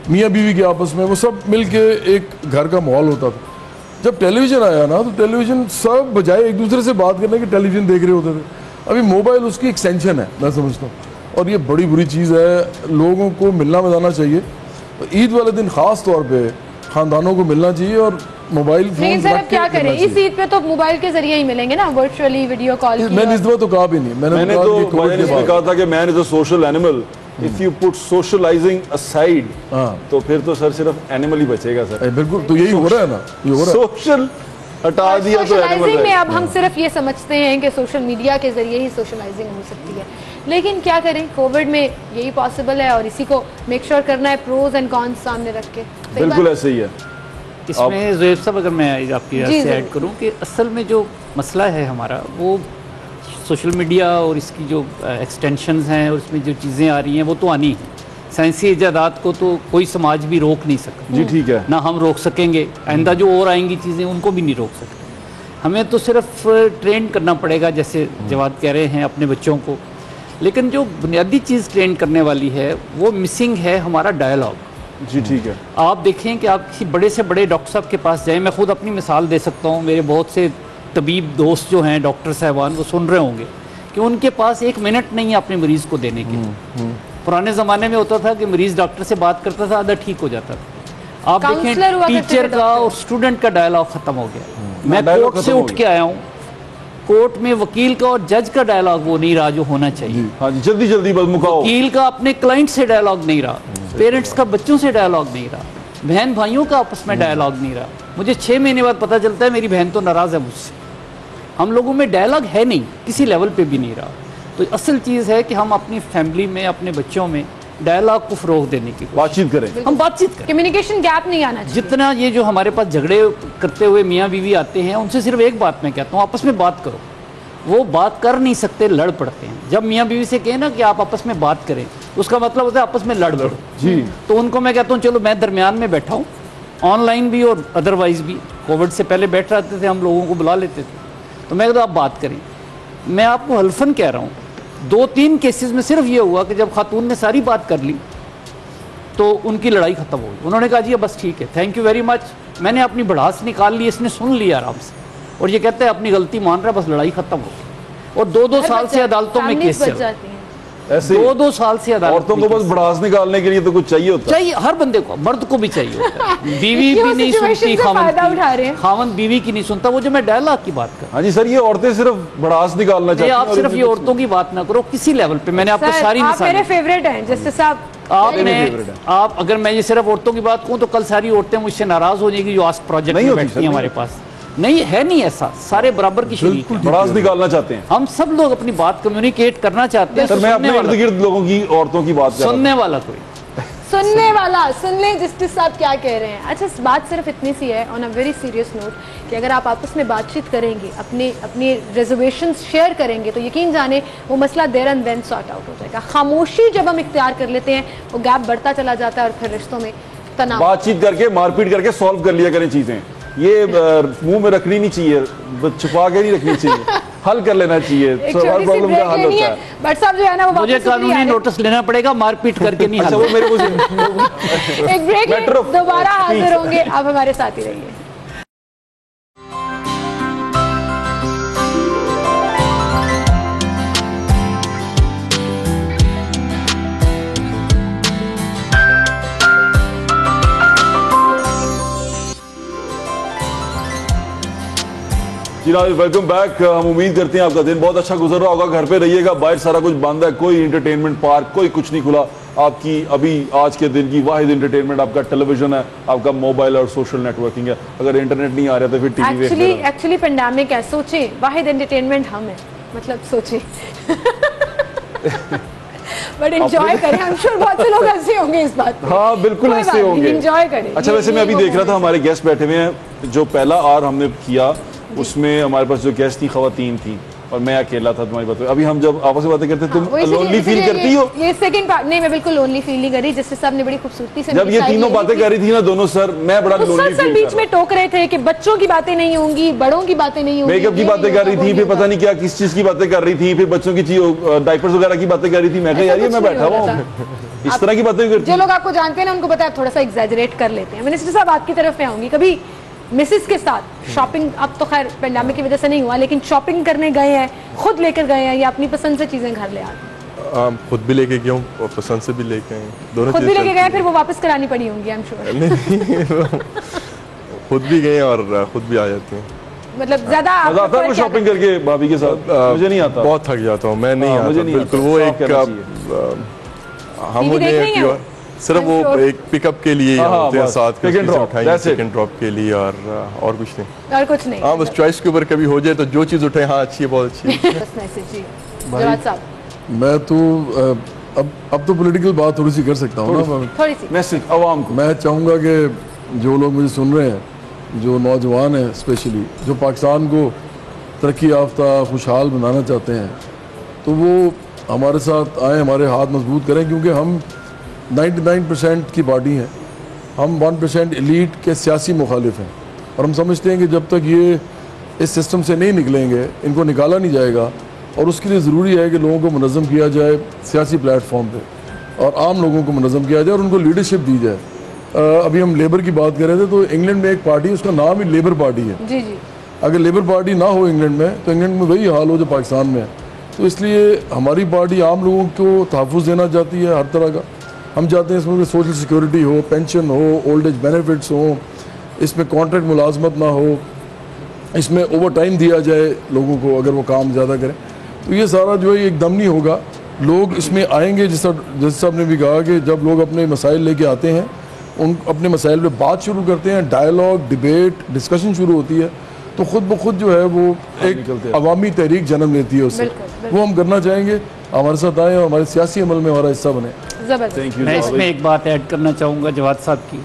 मियाँ बीवी के आपस में, वो सब मिल के एक घर का माहौल होता था। जब टेलीविज़न आया ना, तो टेलीविज़न सब बजाय एक दूसरे से बात करने के टेलीविज़न देख रहे होते थे। अभी मोबाइल उसकी एक्सटेंशन है, मैं समझता हूँ, और ये बड़ी बुरी चीज़ है। लोगों को मिलना मिलाना चाहिए, तो ईद वाले दिन ख़ास तौर पे ख़ानदानों को मिलना चाहिए और मोबाइल फोन। लेकिन सर अब क्या करें, इस ईद पे तो मोबाइल के जरिए ही मिलेंगे ना, वर्चुअली वीडियो कॉल। मैंने इस दफा तो कहा भी नहीं, मैंने तो कहा था कि man is a social animal, if you put socialising aside, तो फिर तो सर सिर्फ एनिमल ही बचेगा सर। बिल्कुल, तो यही हो रहा है ना, ये हो रहा है। सोशल हटा दिया तो एनिमल में अब हम सिर्फ ये समझते हैं कि सोशल मीडिया के जरिए ही सोशलाइजिंग हो सकती है, लेकिन क्या करें, कोविड में यही पॉसिबल है और इसी को मेक श्योर करना है, प्रोज एंड कॉन्स सामने रख के। बिल्कुल ऐसे ही है। इसमें ज़ुहैब साहब अगर मैं आपकी राय से ऐड करूं कि असल में जो मसला है हमारा, वो सोशल मीडिया और इसकी जो एक्सटेंशंस हैं और इसमें जो चीज़ें आ रही हैं वो तो आनी है। साइंसी इजादात को तो कोई समाज भी रोक नहीं सकता। जी ठीक है, ना हम रोक सकेंगे, आइंदा जो और आएंगी चीज़ें उनको भी नहीं रोक सकते। हमें तो सिर्फ ट्रेन करना पड़ेगा, जैसे जवाद कह रहे हैं, अपने बच्चों को। लेकिन जो बुनियादी चीज़ ट्रेन करने वाली है वो मिसिंग है, हमारा डायलॉग। जी ठीक है। आप देखें कि आप किसी बड़े से बड़े डॉक्टर साहब के पास जाएं, मैं खुद अपनी मिसाल दे सकता हूं, मेरे बहुत से तबीब दोस्त जो हैं, डॉक्टर साहबान, वो सुन रहे होंगे कि उनके पास एक मिनट नहीं है अपने मरीज़ को देने के लिए। पुराने ज़माने में होता था कि मरीज़ डॉक्टर से बात करता था, आधा ठीक हो जाता था। आप देखें टीचर का और स्टूडेंट का डायलॉग ख़त्म हो गया। मैं कोर्ट से उठ के आया हूँ, कोर्ट में वकील का और जज का डायलॉग वो नहीं रहा जो होना चाहिए। हाँ जी, जल्दी जल्दी बस मुकाओ। वकील का अपने क्लाइंट से डायलॉग नहीं रहा, पेरेंट्स का बच्चों से डायलॉग नहीं रहा, बहन भाइयों का आपस में डायलॉग नहीं रहा। मुझे 6 महीने बाद पता चलता है मेरी बहन तो नाराज़ है मुझसे। हम लोगों में डायलॉग है नहीं, किसी लेवल पे भी नहीं रहा। तो असल चीज़ है कि हम अपनी फैमिली में, अपने बच्चों में डायलॉग को फ़रोग देने की बातचीत करें, हम बातचीत करें, कम्युनिकेशन गैप नहीं आना चाहिए। जितना ये जो हमारे पास झगड़े करते हुए मियाँ बीवी आते हैं, उनसे सिर्फ एक बात मैं कहता हूँ, आपस में बात करो। वो बात कर नहीं सकते, लड़ पड़ते हैं। जब मियाँ बीवी से कहें ना कि आप आपस में बात करें, उसका मतलब होता है आपस में लड़ पड़ो जी। तो उनको मैं कहता हूँ चलो मैं दरमियान में बैठा हूँ, ऑनलाइन भी और अदरवाइज भी। कोविड से पहले बैठ रहते थे, हम लोगों को बुला लेते थे, तो मैं कहता आप बात करें। मैं आपको हल्फन कह रहा हूँ, 2-3 केसेस में सिर्फ ये हुआ कि जब खातून ने सारी बात कर ली तो उनकी लड़ाई खत्म हो गई। उन्होंने कहा जी बस ठीक है, थैंक यू वेरी मच, मैंने अपनी भड़ास निकाल ली, इसने सुन लिया आराम से, और ये कहते हैं अपनी गलती मान रहा है, बस लड़ाई खत्म हो गई। और 2-2 साल से अदालतों में केस चल रहे हैं, ऐसे 2-2 साल से अदालत। औरतों को बस भड़ास निकालने के लिए तो कुछ चाहिए होता है। चाहिए, हर बंदे को, मर्द को भी चाहिए होता है। बीवी भी नहीं सुनती खामन बीवी की नहीं सुनता। वो जो मैं डायलॉग की बात कर, हाँ जी सर, ये औरतें सिर्फ भड़ास निकालना चाहती हैं। आप सिर्फ ये औरतों की बात ना करो, किसी लेवल पे मैंने आपको सारी मिसाल, मेरे फेवरेट हैं जस्टिस साहब। आप अगर मैं ये सिर्फ औरतों की बात कहूँ तो कल सारी औरतें मुझसे नाराज हो जाएगी जो आस्क प्रोजेक्ट में बैठती हैं हमारे पास। नहीं है, नहीं ऐसा, सारे बराबर की शरीक हैं, भड़ास निकालना चाहते हैं। हम सब लोग अपनी बात कम्युनिकेट करना चाहते हैं। सर मैं अपने इर्द गिर्द लोगों की, औरतों की बात कर रहा हूं। सुनने वाला कोई, सुनने वाला सुन ले जस्टिस साहब क्या कह रहे हैं। अच्छा, बात सिर्फ इतनी सी है, on a very serious note, कि अगर आप आपस में बातचीत करेंगे, अपने रिजर्वेशंस शेयर करेंगे, तो यकीन जाने वो मसला देर एंड देन सॉर्ट आउट हो जाएगा। खामोशी जब हम इख्तियार कर लेते हैं, वो गैप बढ़ता चला जाता है और फिर रिश्तों में तनाव। बातचीत करके, मारपीट करके सॉल्व कर लिया करें चीजें। ये मुंह में रखनी नहीं चाहिए, छुपा के नहीं रखनी चाहिए, हल कर लेना चाहिए। हर प्रॉब्लम का हल होता है। बट साहब जो है ना वो मुझे कानूनी नोटिस लेना पड़ेगा, मारपीट करके नहीं। अच्छा वो मेरे को एक ब्रेक, दोबारा हाजिर होंगे, आप हमारे साथ ही रहिए। जी वेलकम बैक। हम उम्मीद करते हैं आपका दिन बहुत अच्छा गुजर रहा होगा। घर पे रहिएगा, बाहर सारा कुछ बंद है, कोई इंटरटेनमेंट पार्क कोई कुछ नहीं खुला। आपकी अभी आज के दिन की वाहिद इंटरटेनमेंट आपका टेलीविजन है, आपका मोबाइल और सोशल नेटवर्किंग है। अगर इंटरनेट नहीं आ रहा तो फिर टीवी एक्चुअली पेंडेमिक है, सोचे वाहिद इंटरटेनमेंट हम है, मतलब सोचे बट एंजॉय करें। I'm sure बहुत से लोग हंसे होंगे इस बात पे। हाँ बिल्कुल हंसे होंगे, एंजॉय करें। अच्छा वैसे मैं अभी देख रहा था हमारे गेस्ट बैठे हुए हैं, जो पहला आर हमने किया उसमें हमारे पास जो गेस्ट थी खवातीन थी और मैं अकेला था। तुम्हारी बात, अभी हम जब आपस में बातें करते तुम लोनली फील करती हो? ये सेकंड पार्ट नहीं, मैं बिल्कुल लोनली फील नहीं करी। जस्टिस साहब ने बड़ी खूबसूरती से जब ये तीनों बातें कर रही थी ना दोनों सर, मैं बड़ा लोनली फील बीच में टोक रहे थे कि बच्चों की बातें नहीं होंगी, बड़ों की बातें नहीं होंगी, मेकअप की बातें कर रही थी, फिर पता नहीं क्या किस चीज की बातें कर रही थी, फिर बच्चों की डायपर्स वगैरह की बातें कर रही थी। मैं कहा यार ये मैं बैठा हुआ हूँ, इस तरह की बातें करती। जो लोग आपको जानते हैं ना उनको पता है थोड़ा सा एग्जैजरेट कर लेते हैं। मिनिस्टर साहब आपकी तरफ में आऊंगी, कभी मिसेस के साथ शॉपिंग, अब तो खैर पेंडेमिक की वजह से नहीं हुआ, लेकिन शॉपिंग करने गए हैं, खुद लेकर गए हैं या अपनी पसंद से चीजें घर ले आए? खुद भी लेके गया हूँ और पसंद से भी लेके आए, दोनों खुद भी लेके गए, फिर वो वापस करानी पड़ी होंगी आई एम श्योर। खुद भी गए और खुद भी आ जाते हैं। मतलब ज्यादा आता है शॉपिंग करके भाभी के साथ? मुझे नहीं आता, बहुत थक जाता हूँ मैं, नहीं आता बिल्कुल। वो एक हम मुझे सिर्फ वो एक पिकअप के लिए होते हैं साथ, सेकंड ड्रॉप के लिए और कुछ नहीं, और कुछ नहीं। हाँ बस चॉइस के ऊपर कभी हो जाए तो जो चीज़ उठे, हाँ अच्छी है बहुत अच्छी है। मैं तो अब तो पॉलिटिकल बात थोड़ी सी कर सकता हूँ ना, थोड़ी सी मैसेज अवाम को। मैं चाहूँगा कि जो लोग मुझे सुन रहे हैं, जो नौजवान हैं स्पेशली, जो पाकिस्तान को तरक्की याफ्ता खुशहाल बनाना चाहते हैं, तो वो हमारे साथ आए, हमारे हाथ मजबूत करें, क्योंकि हम 99% की पार्टी हैं, हम 1% एलीट के सियासी मुखालिफ हैं। और हम समझते हैं कि जब तक ये इस सिस्टम से नहीं निकलेंगे, इनको निकाला नहीं जाएगा, और उसके लिए ज़रूरी है कि लोगों को मुनज़्ज़म किया जाए सियासी प्लेटफॉर्म पे, और आम लोगों को मुनज़्ज़म किया जाए और उनको लीडरशिप दी जाए। अभी हम लेबर की बात कर रहे थे, तो इंग्लैंड में एक पार्टी है, उसका नाम ही लेबर पार्टी है। जी जी। अगर लेबर पार्टी ना हो इंग्लैंड में, तो इंग्लैंड में वही हाल हो जो पाकिस्तान में है। तो इसलिए हमारी पार्टी आम लोगों को तहफ़्फ़ुज़ देना चाहती है हर तरह का। हम चाहते हैं इसमें सोशल सिक्योरिटी हो, पेंशन हो, ओल्ड एज बेनिफिट्स हो, इसमें कॉन्ट्रैक्ट मुलाजमत ना हो, इसमें ओवर टाइम दिया जाए लोगों को अगर वो काम ज़्यादा करें। तो ये सारा जो है एकदम नहीं होगा, लोग इसमें आएंगे। जिस साहब ने भी कहा कि जब लोग अपने मसाइल लेके आते हैं, उन अपने मसाइल पे बात शुरू करते हैं, डायलॉग, डिबेट, डिस्कशन शुरू होती है, तो खुद ब खुद जो है वो एक अवामी तहरीक जन्म लेती है उससे। वो हम करना चाहेंगे, हमारे साथ आए और हमारे सियासी अमल में हमारा हिस्सा बने। मैं इसमें एक बात ऐड करना चाहूँगा जवाद साहब की।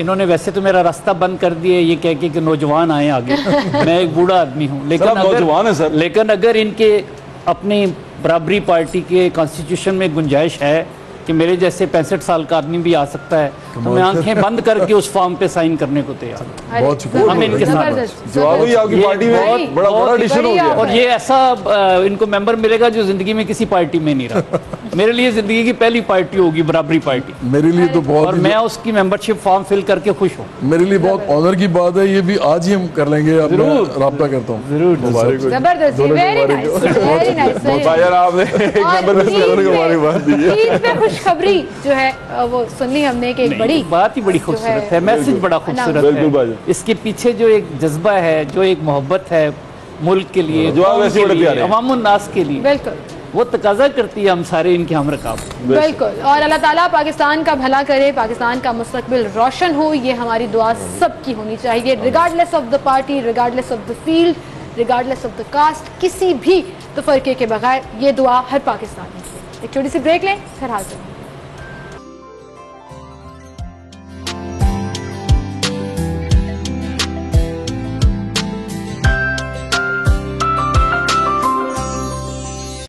इन्होंने वैसे तो मेरा रास्ता बंद कर दिया ये कह के कि नौजवान आए आगे। मैं एक बूढ़ा आदमी हूँ, लेकिन अगर इनके अपनी बराबरी पार्टी के कॉन्स्टिट्यूशन में गुंजाइश है कि मेरे जैसे 65 साल का आदमी भी आ सकता है, तो मैं आंखें बंद करके उस फॉर्म पे साइन करने को तैयार हूँ। बहुत शुक्रिया। हम इनके साथ आपकी पार्टी में बहुत बड़ा एडिशन हो गया, और ये ऐसा इनको मेंबर मिलेगा जो जिंदगी में किसी पार्टी में नहीं रहा। मेरे लिए जिंदगी की पहली पार्टी होगी बराबरी पार्टी, मेरे लिए तो बहुत, और मैं उसकी मेंबरशिप फॉर्म फिल करके खुश हूँ। मेरे लिए बहुत ऑनर की बात है, ये भी आज ही हम कर लेंगे। अब मैं रब्ता करता हूँ। जरूर। जबरदस्त, वेरी नाइस, वेरी नाइस। आपने एक नंबर पे खुशखबरी जो है वो सुन ली हमने कि एक बड़ी बात ही बड़ी खूबसूरत है, मैसेज बड़ा खूबसूरत है। इसके पीछे जो एक जज्बा है, जो एक मोहब्बत है मुल्क के लिए, अवामुन नास के लिए, बिल्कुल वो तकाजा करती है हम सारे इनके हम रकाब। बिल्कुल। और अल्लाह ताला पाकिस्तान का भला करे, पाकिस्तान का मुस्तकबिल रोशन हो, ये हमारी दुआ सबकी होनी चाहिए, regardless of the party, regardless of the field, regardless of the caste, किसी भी तफरके के बगैर ये दुआ हर पाकिस्तानी की। एक छोटी सी ब्रेक लें, फिर हाजिर।